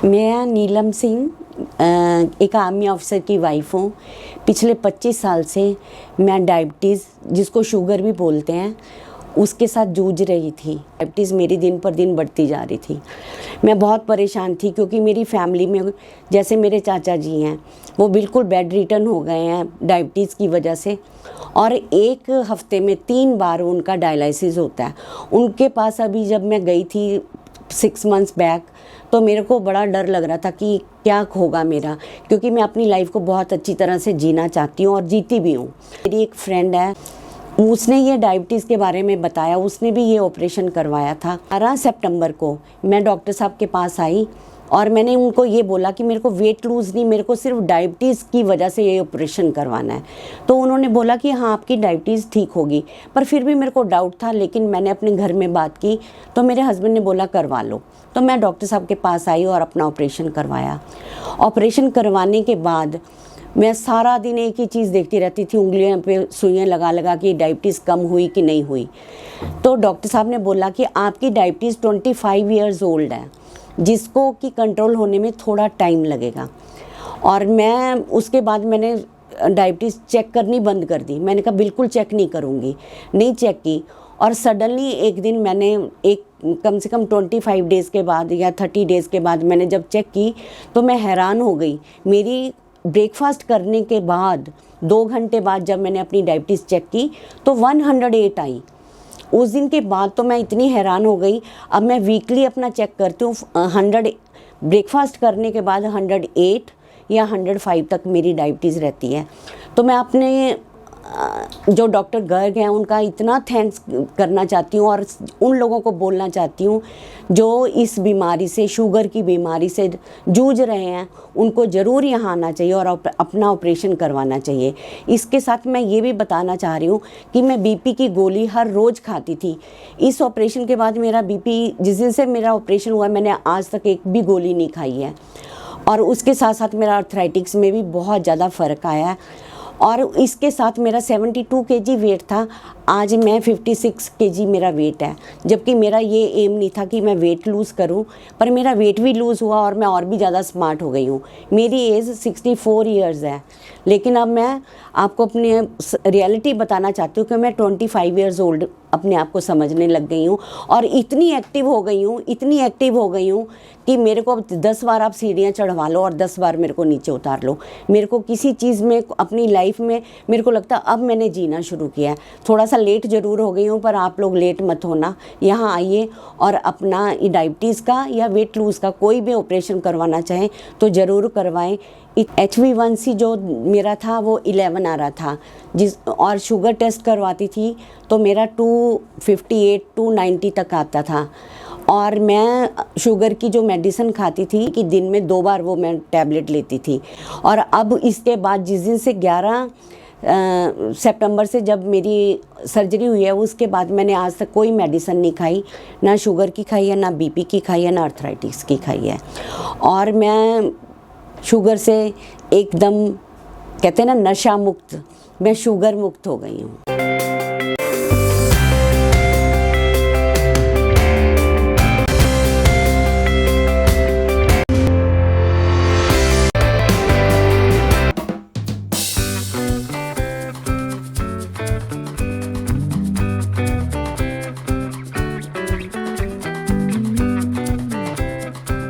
मैं नीलम सिंह एक army officer की वाइफ हूँ। पिछले 25 साल से मैं डायबिटीज़, जिसको शुगर भी बोलते हैं, उसके साथ जूझ रही थी। डायबिटीज़ मेरी दिन पर दिन बढ़ती जा रही थी। मैं बहुत परेशान थी क्योंकि मेरी फैमिली में जैसे मेरे चाचा जी हैं, वो बिल्कुल बेड रिटर्न हो गए हैं डायबिटीज़ की वजह से, और एक हफ्ते में 3 बार उनका डायलिसिस होता है। उनके पास अभी जब मैं गई थी 6 मंथ्स बैक, तो मेरे को बड़ा डर लग रहा था कि क्या होगा मेरा, क्योंकि मैं अपनी लाइफ को बहुत अच्छी तरह से जीना चाहती हूँ और जीती भी हूँ। मेरी एक फ्रेंड है, उसने ये डायबिटीज़ के बारे में बताया, उसने भी ये ऑपरेशन करवाया था। 12 सितंबर को मैं डॉक्टर साहब के पास आई और मैंने उनको ये बोला कि मेरे को वेट लूज़ नहीं, मेरे को सिर्फ डायबिटीज़ की वजह से ये ऑपरेशन करवाना है। तो उन्होंने बोला कि हाँ, आपकी डायबिटीज़ ठीक होगी, पर फिर भी मेरे को डाउट था। लेकिन मैंने अपने घर में बात की तो मेरे हस्बैंड ने बोला करवा लो। तो मैं डॉक्टर साहब के पास आई और अपना ऑपरेशन करवाया। ऑपरेशन करवाने के बाद मैं सारा दिन एक ही चीज़ देखती रहती थी, उंगलियों पे सुइयाँ लगा लगा कि डायबिटीज़ कम हुई कि नहीं हुई। तो डॉक्टर साहब ने बोला कि आपकी डायबिटीज़ 25 ईयर्स ओल्ड है, जिसको कि कंट्रोल होने में थोड़ा टाइम लगेगा। और मैं उसके बाद मैंने डायबिटीज़ चेक करनी बंद कर दी। मैंने कहा बिल्कुल चेक नहीं करूँगी, नहीं चेक की। और सडनली एक दिन मैंने कम से कम 25 डेज़ के बाद या 30 डेज़ के बाद मैंने जब चेक की तो मैं हैरान हो गई। मेरी ब्रेकफास्ट करने के बाद 2 घंटे बाद जब मैंने अपनी डायबिटीज़ चेक की तो 108 आई। उस दिन के बाद तो मैं इतनी हैरान हो गई। अब मैं वीकली अपना चेक करती हूँ, 100 ब्रेकफास्ट करने के बाद 108 या 105 तक मेरी डायबिटीज़ रहती है। तो मैं अपने जो डॉक्टर गर्ग हैं उनका इतना थैंक्स करना चाहती हूँ और उन लोगों को बोलना चाहती हूँ जो इस बीमारी से, शुगर की बीमारी से जूझ रहे हैं। उनको ज़रूर यहाँ आना चाहिए और अपना ऑपरेशन करवाना चाहिए। इसके साथ मैं ये भी बताना चाह रही हूँ कि मैं बीपी की गोली हर रोज़ खाती थी। इस ऑपरेशन के बाद मेरा बीपी, जिस दिन से मेरा ऑपरेशन हुआ, मैंने आज तक एक भी गोली नहीं खाई है। और उसके साथ साथ मेरा आर्थराइटिक्स में भी बहुत ज़्यादा फ़र्क आया है। और इसके साथ मेरा 72 केजी वेट था, आज मैं 56 केजी मेरा वेट है। जबकि मेरा ये एम नहीं था कि मैं वेट लूज़ करूं, पर मेरा वेट भी लूज़ हुआ और मैं और भी ज़्यादा स्मार्ट हो गई हूँ। मेरी एज 64 ईयर्स है, लेकिन अब मैं आपको अपनी रियलिटी बताना चाहती हूँ कि मैं 25 ईयर्स ओल्ड अपने आप को समझने लग गई हूँ और इतनी एक्टिव हो गई हूँ, इतनी एक्टिव हो गई हूँ कि मेरे को 10 बार आप सीढ़ियाँ चढ़वा लो और 10 बार मेरे को नीचे उतार लो। मेरे को किसी चीज़ में, अपनी लाइफ में, मेरे को लगता अब मैंने जीना शुरू किया है। थोड़ा सा लेट ज़रूर हो गई हूँ, पर आप लोग लेट मत होना, यहाँ आइए और अपना डायबिटीज़ का या वेट लूज़ का कोई भी ऑपरेशन करवाना चाहें तो ज़रूर करवाएं। HbA1c जो मेरा था वो 11 आ रहा था, और शुगर टेस्ट करवाती थी तो मेरा 258 290 तक आता था। और मैं शुगर की जो मेडिसिन खाती थी कि दिन में 2 बार वो मैं टैबलेट लेती थी। और अब इसके बाद जिस दिन से 11 सितंबर से जब मेरी सर्जरी हुई है, उसके बाद मैंने आज तक कोई मेडिसिन नहीं खाई, ना शुगर की खाई है, ना बीपी की खाई है, ना आर्थराइटिस की खाई है। और मैं शुगर से एकदम, कहते हैं ना, नशा मुक्त, मैं शुगर मुक्त हो गई हूँ।